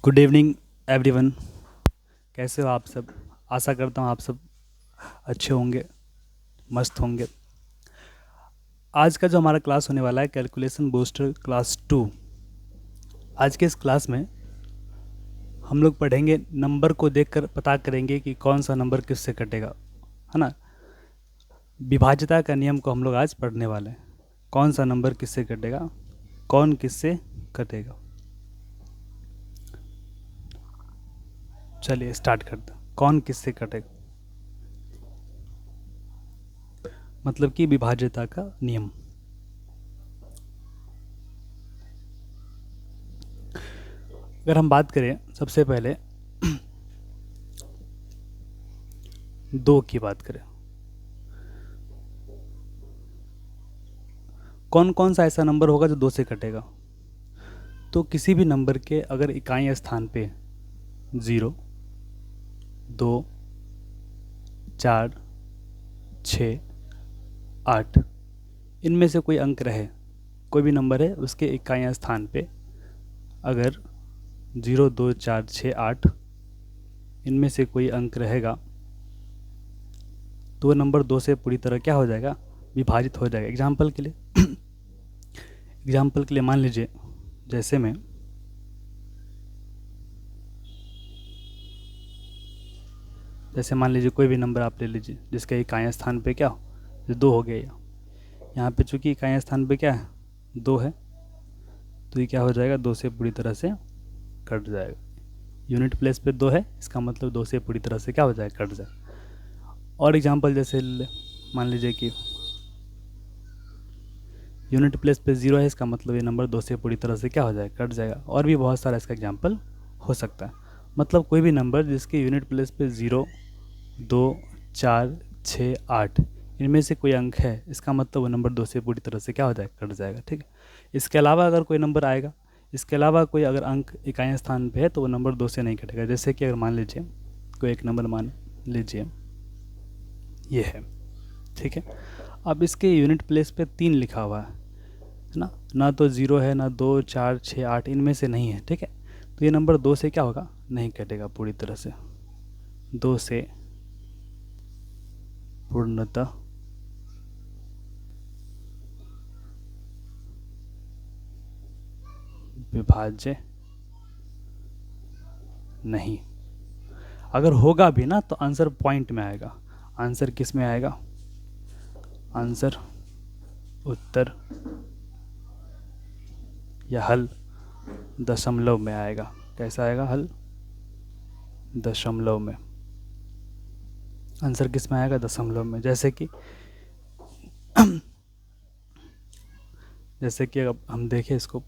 Good evening everyone. कैसे हो आप सब? आशा करता हूँ आप सब अच्छे होंगे, मस्त होंगे। आज का जो हमारा क्लास होने वाला है कैलकुलेशन बूस्टर क्लास 2। आज के इस क्लास में हम लोग पढ़ेंगे, नंबर को देखकर पता करेंगे कि कौन सा नंबर किससे कटेगा, है ना। विभाज्यता का नियम को हम लोग आज पढ़ने वाले हैं। कौन सा नंबर किससे कटेगा, कौन किससे कटेगा। चलिए स्टार्ट करते हैं। कौन किससे कटेगा मतलब कि विभाज्यता का नियम। अगर हम बात करें सबसे पहले दो की बात करें, कौन कौन सा ऐसा नंबर होगा जो दो से कटेगा। तो किसी भी नंबर के अगर इकाई स्थान पे 0, 2, 4, 6, 8 इनमें से कोई अंक रहे, कोई भी नंबर है उसके इकाई स्थान पे अगर 0, 2, 4, 6, 8 इनमें से कोई अंक रहेगा तो वो नंबर दो से पूरी तरह क्या हो जाएगा, विभाजित हो जाएगा। एग्जाम्पल के लिए मान लीजिए, जैसे मान लीजिए कोई भी नंबर आप ले लीजिए जिसका इकाई स्थान पे क्या हो, जो 2 हो गया। यहाँ पे चूंकि इकाई स्थान पे क्या है, 2 है, तो ये क्या हो जाएगा, 2 से पूरी तरह से कट जाएगा। यूनिट प्लेस पे 2 है, इसका मतलब 2 से पूरी तरह से क्या हो जाएगा, कट जाएगा। और एग्जाम्पल जैसे मान लीजिए कि यूनिट प्लेस पे 0 है, इसका मतलब ये नंबर 2 से पूरी तरह से क्या हो जाएगा, कट जाएगा। और भी बहुत सारा इसका एग्जाम्पल हो सकता है। मतलब कोई भी नंबर जिसके यूनिट प्लेस पे 0, 2, 4, 6, 8 इनमें से कोई अंक है, इसका मतलब वो नंबर 2 से पूरी तरह से क्या हो जाएगा, कट जाएगा। ठीक है। इसके अलावा अगर कोई नंबर आएगा, इसके अलावा कोई अगर अंक इकाई स्थान पे है तो वो नंबर 2 से नहीं कटेगा। जैसे कि अगर मान लीजिए कोई एक नंबर मान लीजिए ये है, ठीक है। अब इसके यूनिट प्लेस पे 3 लिखा हुआ है ना, ना तो 0 है, ना 2, 4, 6, 8 इनमें से नहीं है। ठीक है। तो ये नंबर 2 से क्या होगा, नहीं कटेगा पूरी तरह से, 2 से पूर्णतः विभाज्य नहीं। अगर होगा भी ना तो आंसर पॉइंट में आएगा। आंसर किस में आएगा, आंसर उत्तर या हल दशमलव में आएगा। कैसा आएगा, हल दशमलव में। आंसर किस में आएगा, दशमलव में। जैसे कि अब हम देखें इसको,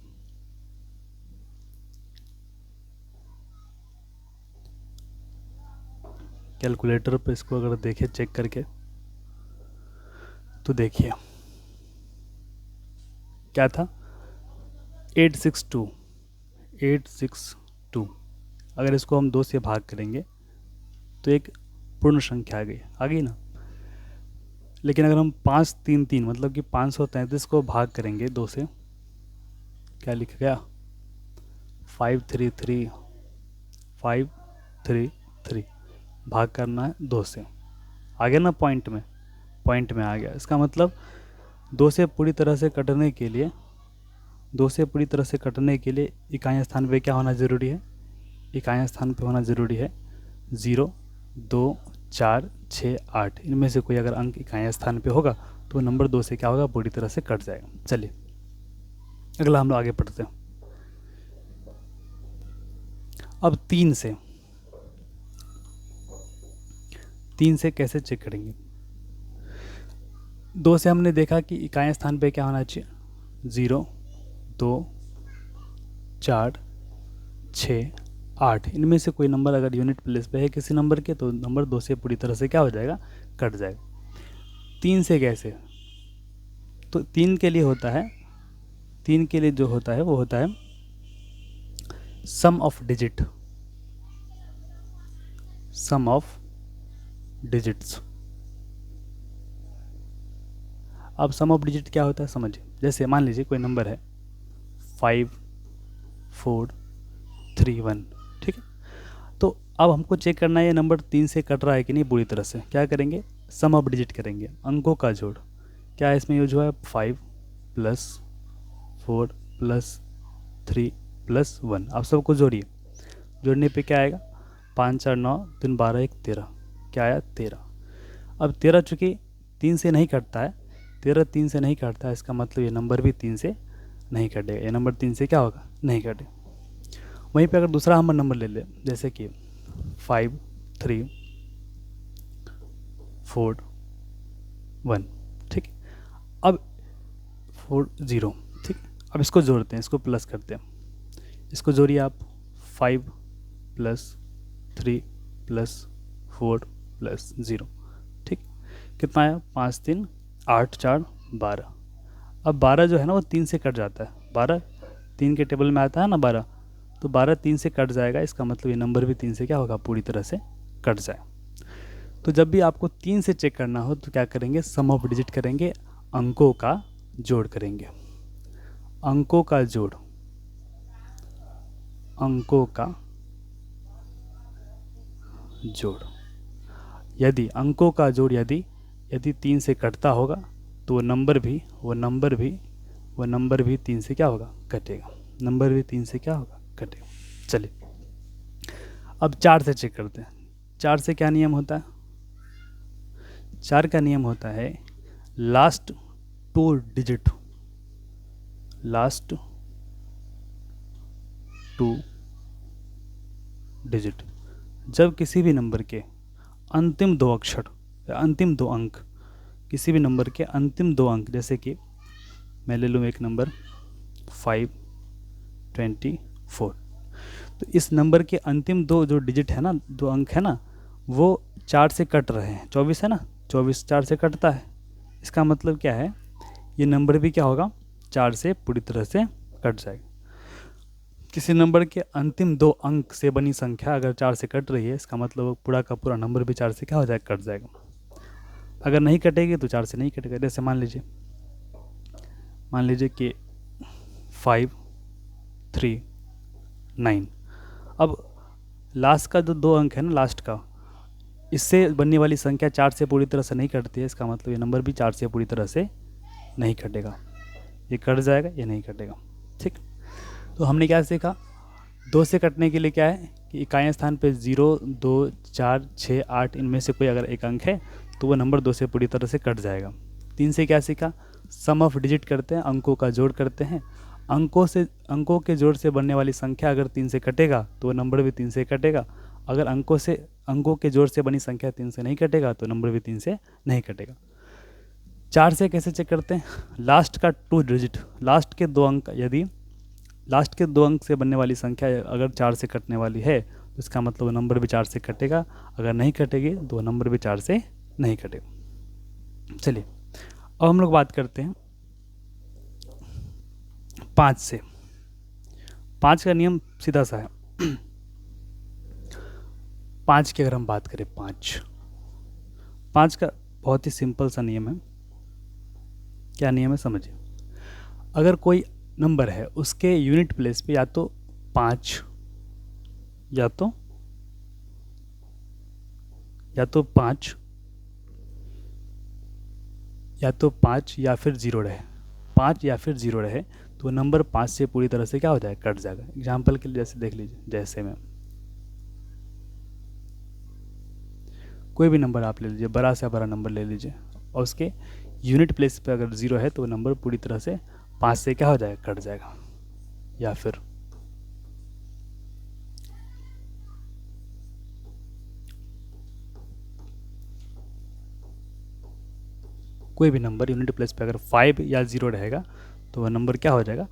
कैलकुलेटर पे इसको अगर देखें चेक करके, तो देखिए क्या था, 862। अगर इसको हम 2 से भाग करेंगे तो एक पूर्ण संख्या आ गई ना। लेकिन अगर हम 533 मतलब कि 533 को भाग करेंगे 2 से, क्या लिख गया, 533 भाग करना है 2 से, आ गया ना पॉइंट में आ गया। इसका मतलब 2 से पूरी तरह से कटने के लिए इकाई स्थान पे क्या होना ज़रूरी है, इकाई स्थान पे होना ज़रूरी है 0, 2, 4, 6, 8 इनमें से कोई अगर अंक इकाई स्थान पे होगा तो नंबर 2 से क्या होगा, पूरी तरह से कट जाएगा। चलिए अगला हम लोग आगे पढ़ते हैं। अब 3 से कैसे चेक करेंगे। 2 से हमने देखा कि इकाई स्थान पे क्या होना चाहिए, 0, 2, 4, 6, 8 इनमें से कोई नंबर अगर यूनिट प्लेस पे है किसी नंबर के तो नंबर 2 से पूरी तरह से क्या हो जाएगा, कट जाएगा। 3 से कैसे, तो 3 के लिए जो होता है वो होता है सम ऑफ डिजिट्स। अब सम ऑफ डिजिट क्या होता है समझिए। जैसे मान लीजिए कोई नंबर है 5, 4, 3, 1, ठीक है। तो अब हमको चेक करना है ये नंबर 3 से कट रहा है कि नहीं पूरी तरह से। क्या करेंगे, सम ऑफ डिजिट करेंगे, अंकों का जोड़। क्या इसमें यूज हुआ है, 5 + 4 + 3 + 1। आप सबको जोड़िए, जोड़ने पे क्या आएगा, 5 4 9 3 12 1 13। क्या आया, 13। अब 13 चूँकि 3 से नहीं कटता है, 13 3 से नहीं कटता है, इसका मतलब ये नंबर भी 3 से नहीं कटेगा। ये नंबर 3 से क्या होगा, नहीं कटेगा। वहीं पे अगर दूसरा हम नंबर ले ले, जैसे कि 5 3 4 1, ठीक है। अब 4 0, ठीक। अब इसको जोड़ते हैं, इसको प्लस करते हैं, इसको जोड़िए आप, 5 + 3 + 4 + 0, ठीक। कितना आया, 5 3 8 4 12। अब 12 जो है ना वो 3 से कट जाता है, 12 3 के टेबल में आता है ना 12, तो 12 3 से कट जाएगा, इसका मतलब ये नंबर भी 3 से क्या होगा, पूरी तरह से कट जाए। तो जब भी आपको 3 से चेक करना हो तो क्या करेंगे, सम ऑफ डिजिट करेंगे, अंकों का जोड़ करेंगे। अंकों का जोड़, अंकों का जोड़। यदि अंकों का जोड़ यदि यदि 3 से कटता होगा तो वो नंबर भी 3 से क्या होगा, कटेगा। नंबर भी 3 से क्या होगा, कटेगा। चलिए अब 4 से चेक करते हैं। 4 से क्या नियम होता है, 4 का नियम होता है लास्ट 2 डिजिट, लास्ट 2 डिजिट। जब किसी भी नंबर के अंतिम 2 अक्षर या अंतिम 2 अंक, किसी भी नंबर के अंतिम 2 अंक, जैसे कि मैं ले लूँ एक नंबर 524, तो इस नंबर के अंतिम 2 जो डिजिट है ना, 2 अंक है ना, वो 4 से कट रहे हैं। 24 है ना, 24 4 से कटता है, इसका मतलब क्या है, ये नंबर भी क्या होगा, 4 से पूरी तरह से कट जाएगा। किसी नंबर के अंतिम 2 अंक से बनी संख्या अगर 4 से कट रही है, इसका मतलब वो पूरा का पूरा नंबर भी 4 से क्या हो जाएगा, कट जाएगा। अगर नहीं कटेगी तो 4 से नहीं कटेगा। जैसे मान लीजिए कि 5 3 9। अब लास्ट का जो 2 अंक है ना, लास्ट का, इससे बनने वाली संख्या 4 से पूरी तरह से नहीं कटती है, इसका मतलब ये नंबर भी 4 से पूरी तरह से नहीं कटेगा। ये कट जाएगा, ये नहीं कटेगा, ठीक। तो हमने क्या सीखा, 2 से कटने के लिए क्या है कि इकाई स्थान पे 0 2 4 6 8 इनमें से कोई अगर एक अंक है तो वो नंबर 2 से पूरी तरह से कट जाएगा। 3 से क्या सीखा, सम ऑफ डिजिट करते हैं, अंकों का जोड़ करते हैं। अंकों के जोड़ से बनने वाली संख्या अगर 3 से कटेगा तो वो नंबर भी 3 से कटेगा। अगर अंकों के जोड़ से बनी संख्या 3 से नहीं कटेगा तो नंबर भी 3 से नहीं कटेगा। 4 से कैसे चेक करते हैं, लास्ट का 2 डिजिट, लास्ट के 2 अंक, यदि लास्ट के 2 अंक से बनने वाली संख्या अगर 4 से कटने वाली है तो इसका मतलब नंबर भी 4 से कटेगा। अगर नहीं कटेगी तो नंबर भी 4 से नहीं कटेगा। चलिए अब हम लोग बात करते हैं 5 से। 5 का नियम सीधा सा है। 5 की अगर हम बात करें, 5 का बहुत ही सिंपल सा नियम है। क्या नियम है, समझिए। अगर कोई नंबर है, उसके यूनिट प्लेस पे या तो 5 या तो 5 या फिर 0 रहे, 5 या फिर 0 रहे, तो नंबर 5 से पूरी तरह से क्या हो जाएगा, कट जाएगा। एग्जाम्पल के लिए जैसे देख लीजिए, जैसे में कोई भी नंबर आप ले लीजिए, बड़ा से बड़ा नंबर ले लीजिए, और उसके यूनिट प्लेस पे अगर 0 है तो वो नंबर पूरी तरह से 5 से क्या हो जाएगा, कट जाएगा। या फिर कोई भी नंबर यूनिट प्लेस पे अगर 5 या 0 रहेगा तो वह नंबर क्या हो जाएगा,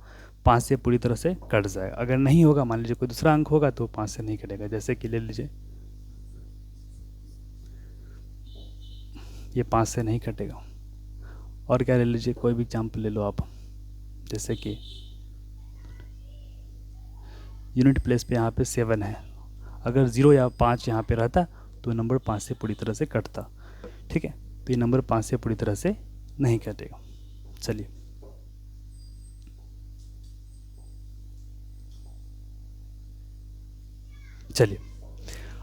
5 से पूरी तरह से कट जाएगा। अगर नहीं होगा, मान लीजिए कोई दूसरा अंक होगा तो 5 से नहीं कटेगा। जैसे कि ले लीजिए, ये 5 से नहीं कटेगा। और क्या ले लीजिए, कोई भी एग्जाम्पल ले लो आप, जैसे कि यूनिट प्लेस पे यहाँ पे 7 है, अगर 0 या 5 यहाँ पे रहता तो नंबर 5 से पूरी तरह से कटता, ठीक है। तो ये नंबर 5 से पूरी तरह से नहीं कटेगा। चलिए चलिए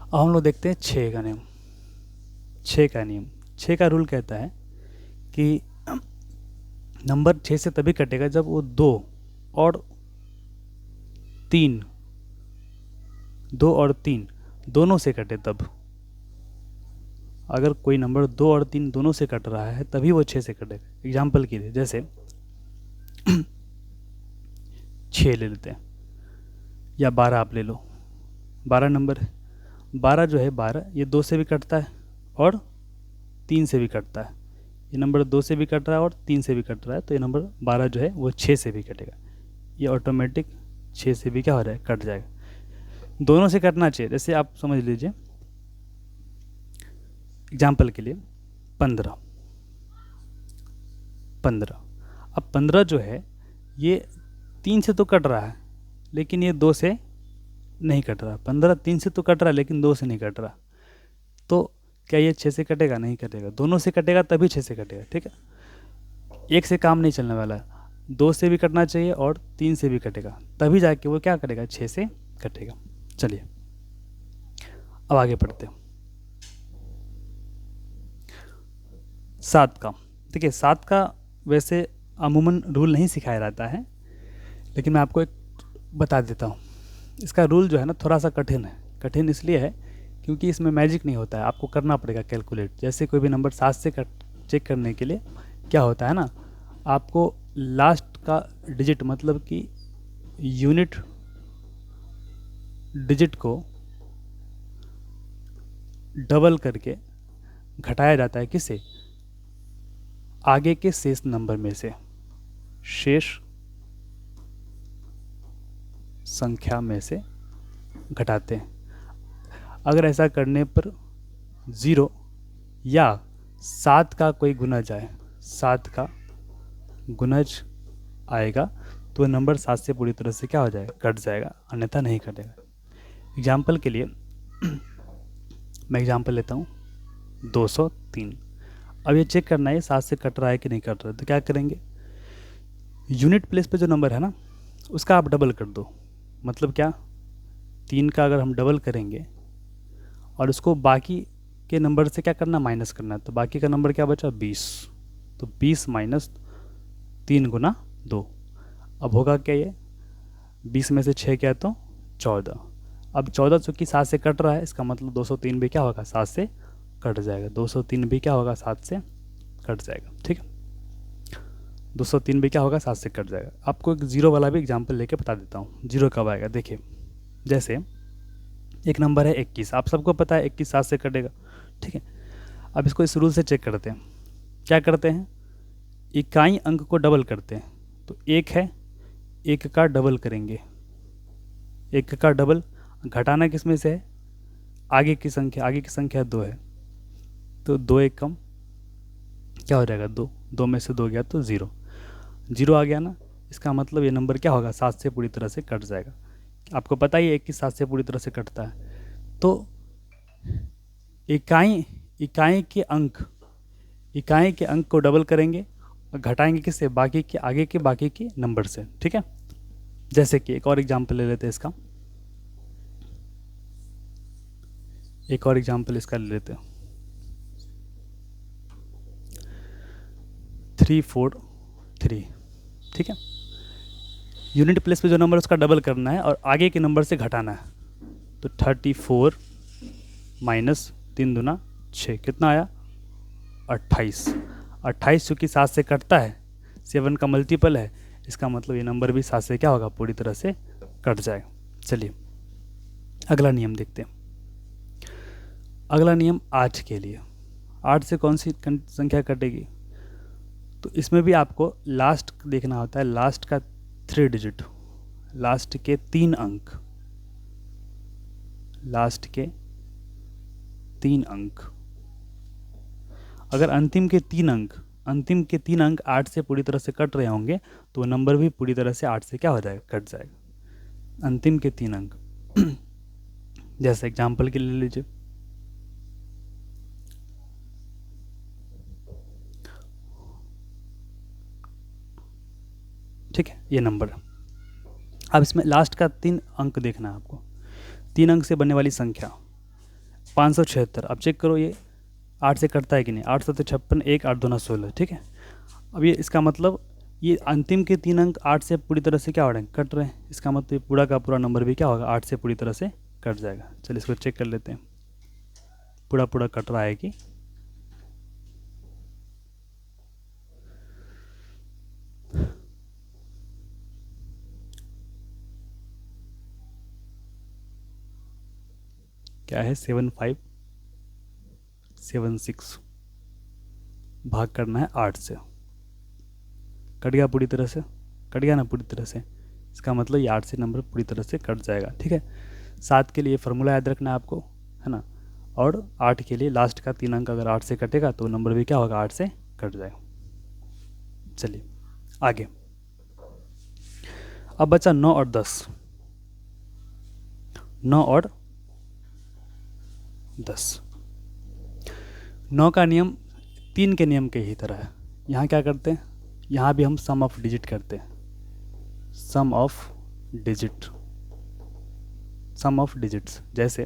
अब हम लोग देखते हैं 6 का नियम। 6 का नियम, 6 का रूल कहता है कि नंबर 6 से तभी कटेगा जब वो 2 और 3 दोनों से कटे तब। अगर कोई नंबर 2 और 3 दोनों से कट रहा है तभी वो 6 से कटेगा। एग्जाम्पल के लिए जैसे 6 ले लेते हैं या 12 आप ले लो, 12 नंबर है। 12 जो है 12 ये 2 से भी कटता है और 3 से भी कटता है। ये नंबर 2 से भी कट रहा है और 3 से भी कट रहा है, तो ये नंबर 12 जो है वो 6 से भी कटेगा। ये ऑटोमेटिक 6 से भी क्या हो रहा है, कट जाएगा। दोनों से कटना चाहिए। जैसे आप समझ लीजिए एग्जाम्पल के लिए 15 अब 15 जो है ये 3 से तो कट रहा है लेकिन ये 2 से नहीं कट रहा। 15 3 से तो कट रहा है लेकिन 2 से नहीं कट रहा, तो क्या ये 6 से कटेगा? नहीं कटेगा। दोनों से कटेगा तभी 6 से कटेगा। ठीक है, एक से काम नहीं चलने वाला है, 2 से भी कटना चाहिए और 3 से भी कटेगा तभी जाके वो क्या करेगा, 6 से कटेगा। चलिए अब आगे बढ़ते हैं। 7 का, देखिए 7 का वैसे अमूमन रूल नहीं सिखाया जाता है, लेकिन मैं आपको एक बता देता हूँ। इसका रूल जो है ना थोड़ा सा कठिन है। कठिन इसलिए है क्योंकि इसमें मैजिक नहीं होता है, आपको करना पड़ेगा कैलकुलेट। जैसे कोई भी नंबर 7 से चेक करने के लिए क्या होता है ना, आपको लास्ट का डिजिट मतलब कि यूनिट डिजिट को डबल करके घटाया जाता है। किससे? आगे के शेष नंबर में से, शेष संख्या में से घटाते हैं। अगर ऐसा करने पर 0 या 7 का कोई गुणज आए, 7 का गुणज आएगा तो नंबर 7 से पूरी तरह से क्या हो जाएगा, कट जाएगा, अन्यथा नहीं कटेगा। एग्जाम्पल के लिए मैं एग्जाम्पल लेता हूँ 203। अब ये चेक करना है 7 से कट रहा है कि नहीं कट रहा है, तो क्या करेंगे, यूनिट प्लेस पे जो नंबर है ना उसका आप डबल कर दो। मतलब क्या, 3 का अगर हम डबल करेंगे और उसको बाकी के नंबर से क्या करना, माइनस करना है, तो बाकी का नंबर क्या बचा, 20। तो 20 माइनस 3 गुना 2। अब होगा क्या, ये 20 में से 6 क्या है तो 14। अब 14 चूँकि 7 से कट रहा है, इसका मतलब 203 भी क्या होगा, 7 से कट जाएगा। 203 भी क्या होगा, 7 से कट जाएगा। ठीक है, 203 भी क्या होगा, 7 से कट जाएगा। आपको एक जीरो वाला भी एग्जाम्पल लेके बता देता हूँ, जीरो कब आएगा। देखिए जैसे एक नंबर है 21, आप सबको पता है 21 7 से कटेगा। ठीक है, अब इसको इस रूल से चेक करते हैं। क्या करते हैं, इकाई अंक को डबल करते हैं। तो 1 है, 1 का डबल करेंगे, 1 का डबल घटाना किस में से है, आगे की संख्या, आगे की संख्या 2 है, तो 2 एक कम क्या हो जाएगा, 2, 2 में से 2 गया तो 0, 0 आ गया ना। इसका मतलब ये नंबर क्या होगा, 7 से पूरी तरह से कट जाएगा। आपको पता ही है कि 7 से पूरी तरह से कटता है। तो इकाई के अंक को डबल करेंगे और घटाएंगे किससे, बाकी के बाकी के नंबर से। ठीक है, जैसे कि एक और एग्जाम्पल ले लेते हैं इसका, एक और एग्जाम्पल इसका ले लेते हैं 343। ठीक है, यूनिट प्लेस पे जो नंबर उसका डबल करना है और आगे के नंबर से घटाना है। तो 34 माइनस 3 दूना 6 कितना आया, 28। 28 चूँकि 7 से कटता है, 7 का मल्टीपल है, इसका मतलब ये नंबर भी 7 से क्या होगा, पूरी तरह से कट जाएगा। चलिए अगला नियम देखते हैं। अगला नियम 8 के लिए। 8 से कौन सी संख्या कटेगी, तो इसमें भी आपको लास्ट देखना होता है, लास्ट का 3 डिजिट, लास्ट के 3 अंक, लास्ट के 3 अंक। अगर अंतिम के 3 अंक 8 से पूरी तरह से कट रहे होंगे तो वो नंबर भी पूरी तरह से 8 से क्या हो जाएगा, कट जाएगा। अंतिम के 3 अंक जैसे एग्जाम्पल के लिए ले लीजिए, ठीक है, ये नंबर। अब इसमें लास्ट का 3 अंक देखना है आपको। 3 अंक से बनने वाली संख्या 576। अब चेक करो ये 8 से कटता है कि नहीं। 8 7 56, 1 8 2 16, ठीक है। अब ये इसका मतलब ये अंतिम के 3 अंक 8 से पूरी तरह से क्या हो रहे हैं, कट रहे हैं। इसका मतलब ये पूरा का पूरा नंबर भी क्या होगा, 8 से पूरी तरह से कट जाएगा। चलिए इसको चेक कर लेते हैं, पूरा पूरा कट रहा है कि क्या है, 7576 भाग करना है 8 से। कट गया पूरी तरह से, कट गया ना पूरी तरह से। इसका मतलब ये 8 से नंबर पूरी तरह से कट जाएगा, ठीक है। 7 के लिए फार्मूला याद रखना है आपको, है ना। और 8 के लिए लास्ट का 3 अंक अगर 8 से कटेगा तो नंबर भी क्या होगा, 8 से कट जाएगा। चलिए आगे। अब बचा 9 और 10। 9 और 10। 9 का नियम 3 के नियम के ही तरह है। यहाँ क्या करते हैं, यहाँ भी हम सम ऑफ डिजिट करते हैं। Sum of digit, sum of digits, जैसे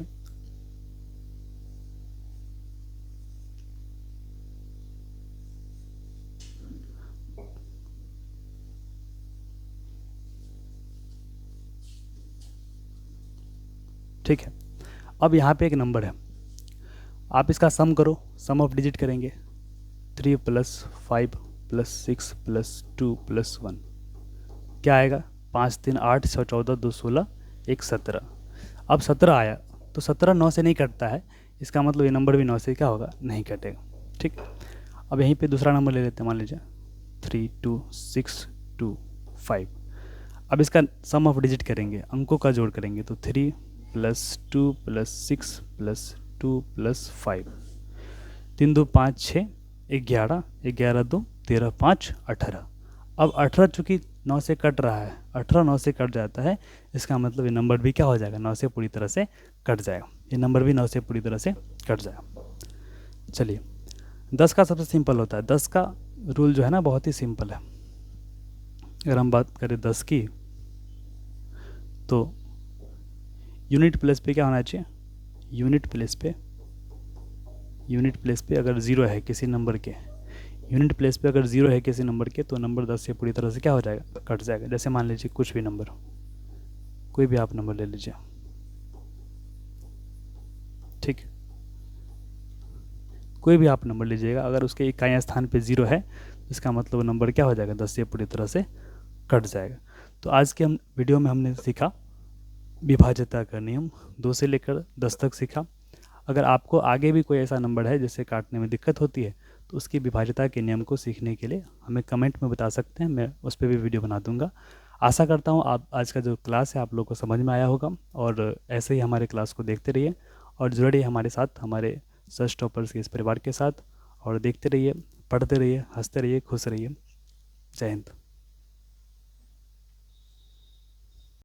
ठीक है। अब यहाँ पे एक नंबर है, आप इसका सम करो, सम ऑफ डिजिट करेंगे। 3 + 5 + 6 + 2 + 1 क्या आएगा, 5 3 8 6 14 2 16 1 17। अब 17 आया तो 17 9 से नहीं कटता है, इसका मतलब ये नंबर भी 9 से क्या होगा, नहीं कटेगा, ठीक। अब यहीं पे दूसरा नंबर ले लेते हैं, मान लीजिए 3 2 6 2 5। अब इसका सम ऑफ डिजिट करेंगे, अंकों का जोड़ करेंगे, तो 3 + 2 + 6 + 2 + 5। 3 2 5 6 11 11 2 13 5 18। अब 18 चूँकि 9 से कट रहा है, 18 9 से कट जाता है, इसका मतलब ये नंबर भी क्या हो जाएगा, 9 से पूरी तरह से कट जाएगा। ये नंबर भी 9 से पूरी तरह से कट जाएगा। चलिए 10 का सबसे सिंपल होता है। 10 का रूल जो है ना बहुत ही सिंपल है। अगर हम बात करें 10 की, तो यूनिट प्लेस पे क्या होना चाहिए, यूनिट प्लेस पे अगर ज़ीरो है किसी नंबर के, यूनिट प्लेस पे अगर ज़ीरो है किसी नंबर के, तो नंबर 10 से पूरी तरह से क्या हो जाएगा, कट जाएगा। जैसे मान लीजिए कुछ भी नंबर, कोई भी आप नंबर ले लीजिए, ठीक, कोई भी आप नंबर लीजिएगा, अगर उसके इकाई स्थान पे ज़ीरो है तो इसका मतलब वो नंबर क्या हो जाएगा, 10 से पूरी तरह से कट जाएगा। तो आज के हम वीडियो में हमने सीखा विभाज्यता का नियम, 2 से लेकर 10 तक सीखा। अगर आपको आगे भी कोई ऐसा नंबर है जिससे काटने में दिक्कत होती है, तो उसकी विभाज्यता के नियम को सीखने के लिए हमें कमेंट में बता सकते हैं, मैं उस पर भी वीडियो बना दूंगा। आशा करता हूँ आप आज का जो क्लास है आप लोग को समझ में आया होगा, और ऐसे ही हमारे क्लास को देखते रहिए और जुड़े रहिए हमारे साथ, हमारे सर्च टॉपर्स के इस परिवार के साथ, और देखते रहिए, पढ़ते रहिए, हंसते रहिए, खुश रहिए। जय हिंद।